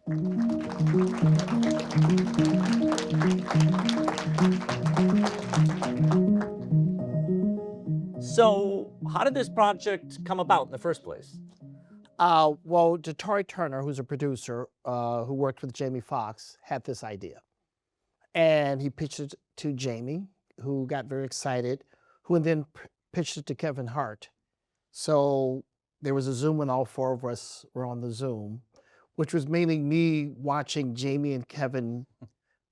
So, how did this project come about in the first place? Well, Dottore Turner, who's a producer who worked with Jamie Foxx, had this idea. And he pitched it to Jamie, who got very excited, who then pitched it to Kevin Hart. So there was a Zoom when all four of us were on the Zoom, which was mainly me watching Jamie and Kevin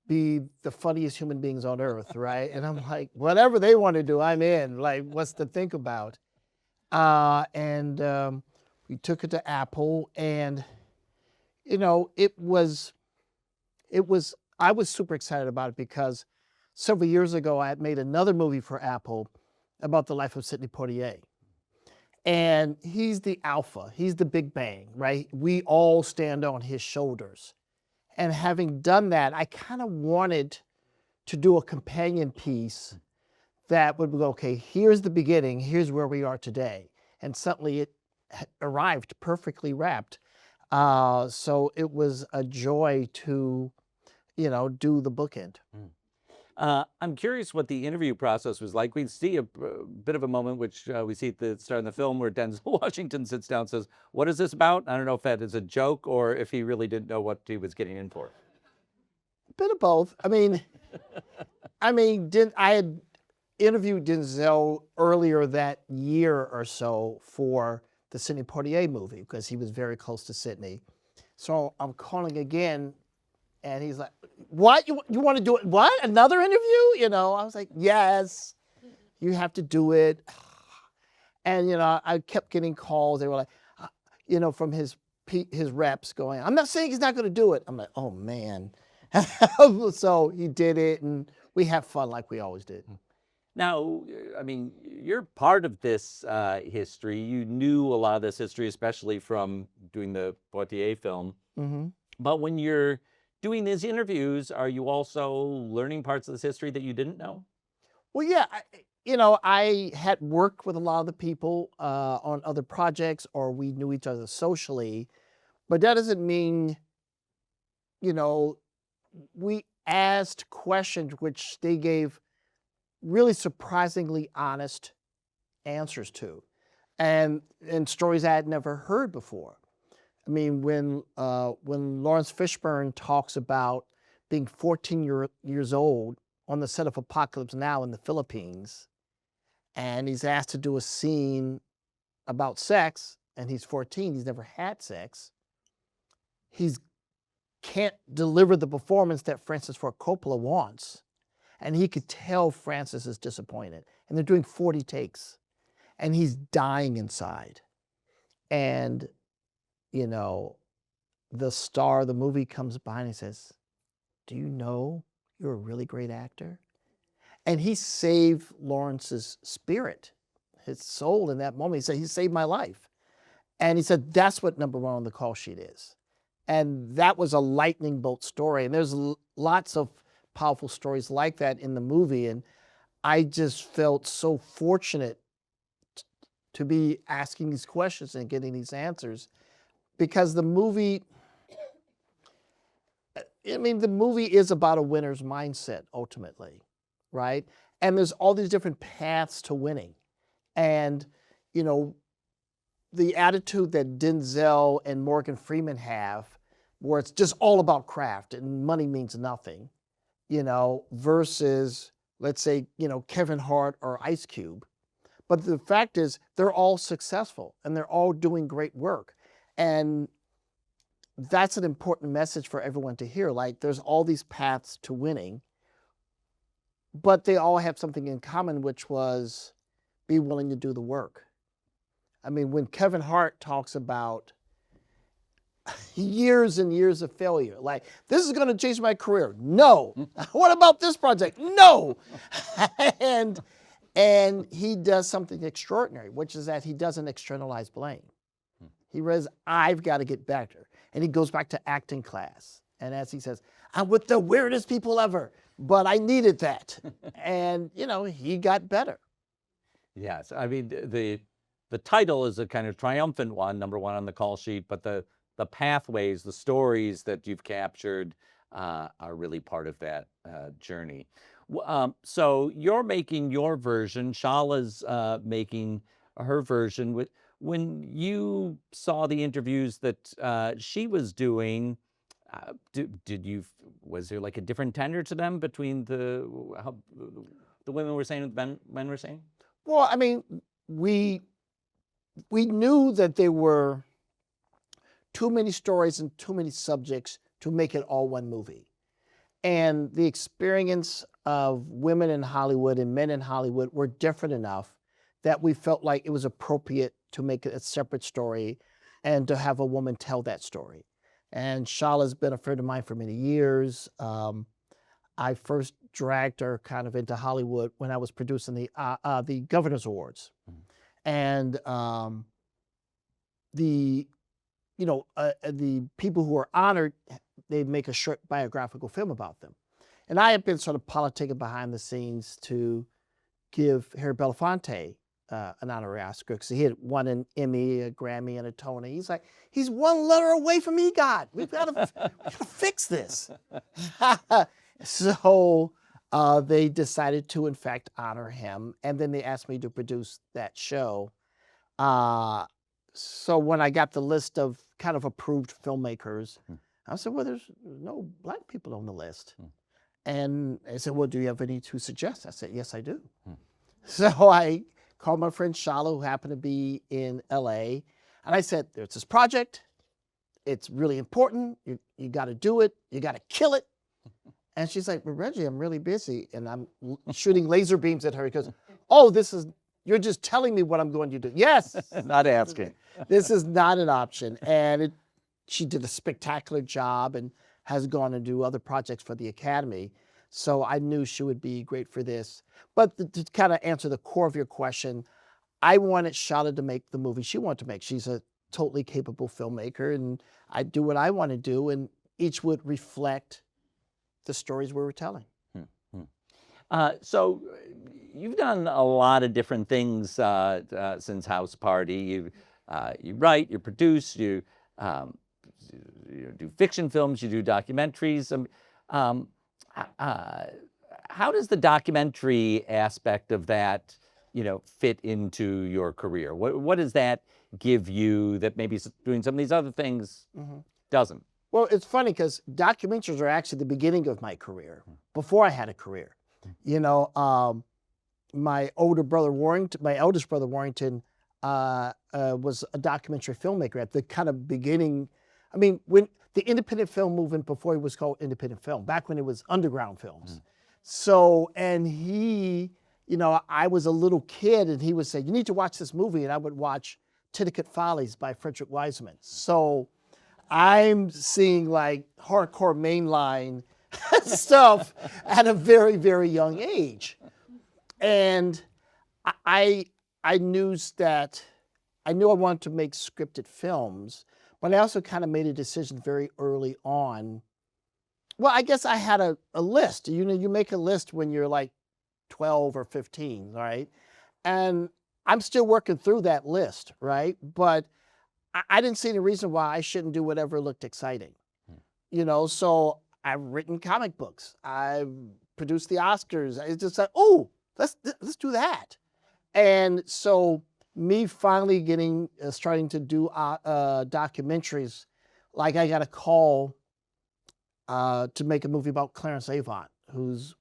be the funniest human beings on earth, right? And I'm like, whatever they want to do, I'm in. Like, what's to think about? And we took it to Apple, and you know, I was super excited about it because several years ago I had made another movie for Apple about the life of Sidney Poitier. And he's the alpha, he's the big bang, right? We all stand on his shoulders. And having done that, I kind of wanted to do a companion piece that would go, okay, here's the beginning, here's where we are today. And suddenly it arrived perfectly wrapped. So it was a joy to, you know, do the bookend. I'm curious what the interview process was like. We see a bit of a moment, which we see at the start of the film, where Denzel Washington sits down and says, "What is this about?" I don't know if that is a joke or if he really didn't know what he was getting in for. A bit of both. I had interviewed Denzel earlier that year or so for the Sidney Poitier movie because he was very close to Sidney. So I'm calling again, and he's like, "What? You want to do it? What? Another interview?" You know, I was like, "Yes, you have to do it." And you know, I kept getting calls. They were like, you know, from his reps going, "I'm not saying he's not going to do it." I'm like, "Oh man." So he did it, and we have fun like we always did. Now, I mean, you're part of this history. You knew a lot of this history, especially from doing the Poitier film. Mm-hmm. But when you're doing these interviews, are you also learning parts of this history that you didn't know? Well, yeah, I had worked with a lot of the people on other projects, or we knew each other socially, but that doesn't mean, you know, we asked questions which they gave really surprisingly honest answers to, and stories I had never heard before. I mean, when Laurence Fishburne talks about being 14 years old on the set of Apocalypse Now in the Philippines, and he's asked to do a scene about sex, and he's 14, he's never had sex, he can't deliver the performance that Francis Ford Coppola wants. And he could tell Francis is disappointed. And they're doing 40 takes. And he's dying inside. And, you know, the star of the movie comes by and he says, "Do you know you're a really great actor?" And he saved Lawrence's spirit, his soul in that moment. He said, "He saved my life." And he said, "That's what number one on the call sheet is." And that was a lightning bolt story. And there's lots of powerful stories like that in the movie. And I just felt so fortunate to be asking these questions and getting these answers, because the movie, the movie is about a winner's mindset ultimately, right? And there's all these different paths to winning. And, you know, the attitude that Denzel and Morgan Freeman have, where it's just all about craft and money means nothing, you know, versus, let's say, you know, Kevin Hart or Ice Cube. But the fact is, they're all successful and they're all doing great work. And that's an important message for everyone to hear. Like, there's all these paths to winning, but they all have something in common, which was be willing to do the work. I mean, when Kevin Hart talks about years and years of failure, like, "This is going to change my career." No. "What about this project?" No. and he does something extraordinary, which is that he doesn't externalize blame. He says, "I've got to get better." And he goes back to acting class. And as he says, "I'm with the weirdest people ever, but I needed that." And, you know, he got better. Yes, I mean, the title is a kind of triumphant one, number one on the call sheet, but the the pathways, the stories that you've captured are really part of that journey. So you're making your version. Shala's making her version. When you saw the interviews that she was doing, was there like a different tenor to them between how the women were saying and the men were saying? Well, I mean, we knew that there were too many stories and too many subjects to make it all one movie. And the experience of women in Hollywood and men in Hollywood were different enough that we felt like it was appropriate to make it a separate story and to have a woman tell that story. And Shala's been a friend of mine for many years. I first dragged her kind of into Hollywood when I was producing the Governor's Awards. And the people who are honored, they make a short biographical film about them. And I have been sort of politicking behind the scenes to give Harry Belafonte an honorary Oscar, because he had won an Emmy, a Grammy, and a Tony. He's like, he's one letter away from EGOT. We've got to fix this. So they decided to, in fact, honor him. And then they asked me to produce that show. So when I got the list of kind of approved filmmakers, I said, well, there's no Black people on the list. And they said, well, do you have any to suggest? I said, yes, I do. So I called my friend Shola, who happened to be in LA. And I said, there's this project. It's really important. You got to do it. You got to kill it. And she's like, but Reggie, I'm really busy. And I'm shooting laser beams at her. He goes, oh, you're just telling me what I'm going to do. Yes. Not asking. This is not an option. And she did a spectacular job and has gone and do other projects for the Academy. So I knew she would be great for this. But to kind of answer the core of your question, I wanted Shola to make the movie she wanted to make. She's a totally capable filmmaker, and I do what I want to do, and each would reflect the stories we were telling. So you've done a lot of different things since House Party. You write, you produce, you do fiction films, you do documentaries. How does the documentary aspect of that, fit into your career? What does that give you that maybe doing some of these other things doesn't? Well, it's funny because documentaries are actually the beginning of my career, before I had a career. My eldest brother Warrington was a documentary filmmaker at the kind of beginning. I mean, when the independent film movement, before it was called independent film, back when it was underground films. So, and he, I was a little kid and he would say, you need to watch this movie. And I would watch Titicut Follies by Frederick Wiseman. So I'm seeing like hardcore mainline stuff at a very, very young age. And I knew I wanted to make scripted films, but I also kind of made a decision very early on. Well, I guess I had a list. You make a list when you're like 12 or 15, right? And I'm still working through that list, right? But I didn't see any reason why I shouldn't do whatever looked exciting. So I've written comic books. I've produced the Oscars. It's just like, oh, let's do that. And so me finally starting to do documentaries, like I got a call to make a movie about Clarence Avant, who's,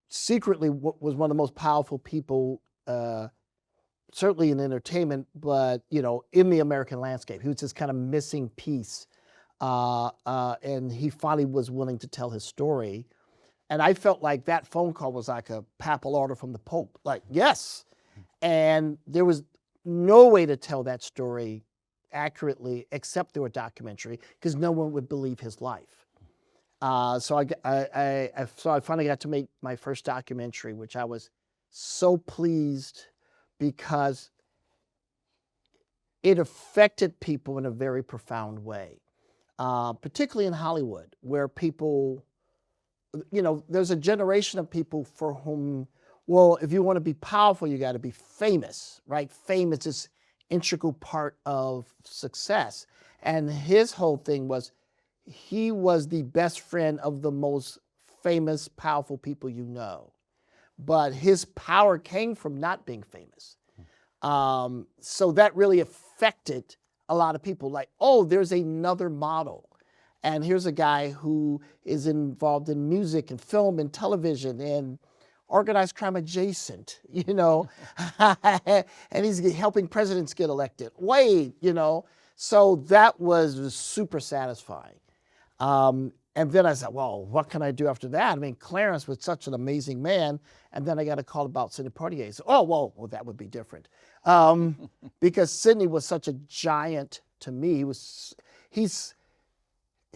secretly was one of the most powerful people, certainly in entertainment, but, in the American landscape. He was this kind of missing piece. And he finally was willing to tell his story. And I felt like that phone call was like a papal order from the Pope. Like, yes. And there was no way to tell that story accurately except through a documentary, because no one would believe his life. So I finally got to make my first documentary, which I was so pleased because it affected people in a very profound way, particularly in Hollywood, where people, there's a generation of people for whom, well, if you want to be powerful, you got to be famous, right? Fame is this integral part of success. And his whole thing was he was the best friend of the most famous, powerful people you know. But his power came from not being famous. So that really affected a lot of people. Like, oh, there's another model. And here's a guy who is involved in music and film and television and organized crime adjacent, you know, and he's helping presidents get elected. Wait, you know, so that was super satisfying. And then I said, well, what can I do after that? I mean, Clarence was such an amazing man. And then I got a call about Sidney Poitier. So, oh, well, that would be different. Because Sidney was such a giant to me.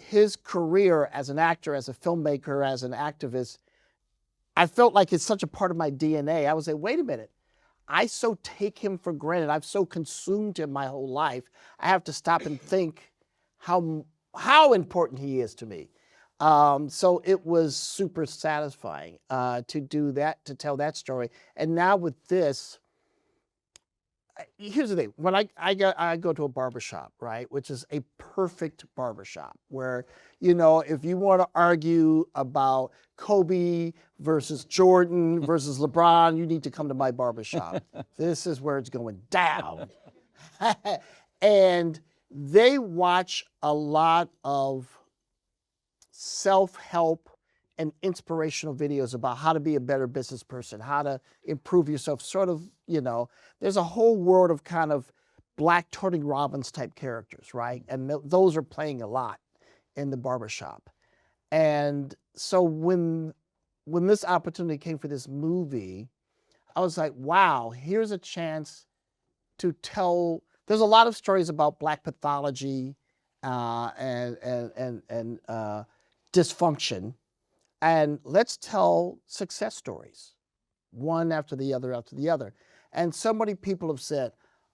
His career as an actor, as a filmmaker, as an activist, I felt like it's such a part of my DNA. I would say, wait a minute. I so take him for granted. I've so consumed him my whole life. I have to stop and think how important he is to me. So it was super satisfying to do that, to tell that story. And now with this, here's the thing. When I go to a barbershop, right, which is a perfect barbershop where, you know, if you want to argue about Kobe versus Jordan versus LeBron, you need to come to my barbershop. This is where it's going down. And they watch a lot of self-help and inspirational videos about how to be a better business person, how to improve yourself, sort of, you know, there's a whole world of kind of Black Tony Robbins type characters, right? And those are playing a lot in the barbershop. And so when this opportunity came for this movie, I was like, wow, here's a chance to tell, there's a lot of stories about Black pathology and dysfunction. And let's tell success stories, one after the other after the other. And so many people have said,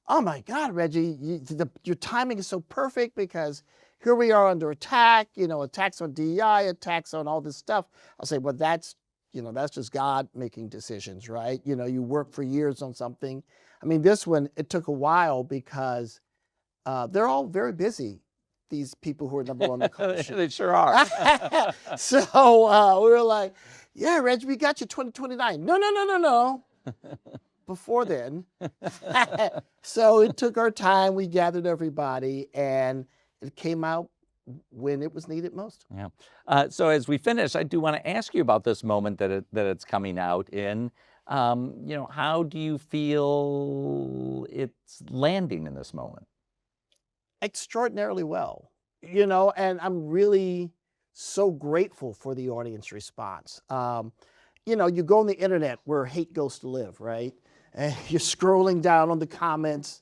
oh my God, Reggie, your timing is so perfect because here we are under attack, you know, attacks on DEI, attacks on all this stuff. I'll say, well, that's just God making decisions, right? You know, you work for years on something. I mean, this one, it took a while because they're all very busy. These people who are number one on the coalition. They sure are. So we were like, yeah, Reg, we got you 2029. No. Before then. So it took our time. We gathered everybody, and it came out when it was needed most. Yeah. So as we finish, I do want to ask you about this moment that it's coming out in. You know, how do you feel it's landing in this moment? Extraordinarily well, you know, and I'm really so grateful for the audience response. You know, you go on the internet where hate goes to live, right? And you're scrolling down on the comments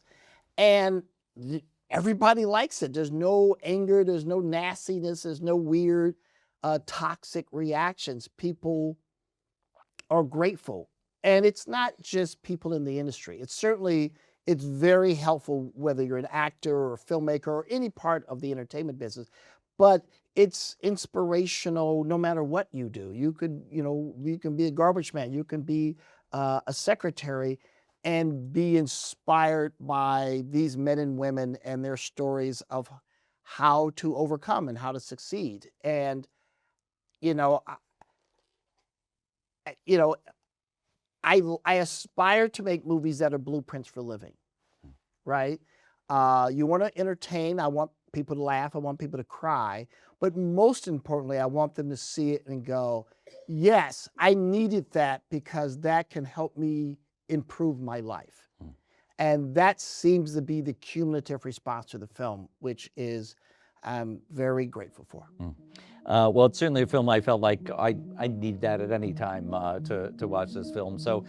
and everybody likes it. There's no anger, there's no nastiness, there's no weird, toxic reactions. People are grateful. And it's not just people in the industry. It's very helpful whether you're an actor or a filmmaker or any part of the entertainment business, but it's inspirational no matter what you do. You could, you know, you can be a garbage man, you can be a secretary and be inspired by these men and women and their stories of how to overcome and how to succeed. And, I aspire to make movies that are blueprints for living, right? You want to entertain. I want people to laugh. I want people to cry. But most importantly, I want them to see it and go, yes, I needed that because that can help me improve my life. And that seems to be the cumulative response to the film, which is I'm very grateful for. Well, it's certainly a film I felt like I need that at any time to watch this film. So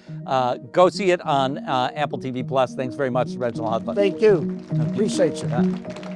go see it on Apple TV+. Thanks very much, Reginald Hudlin. Thank you. Appreciate you.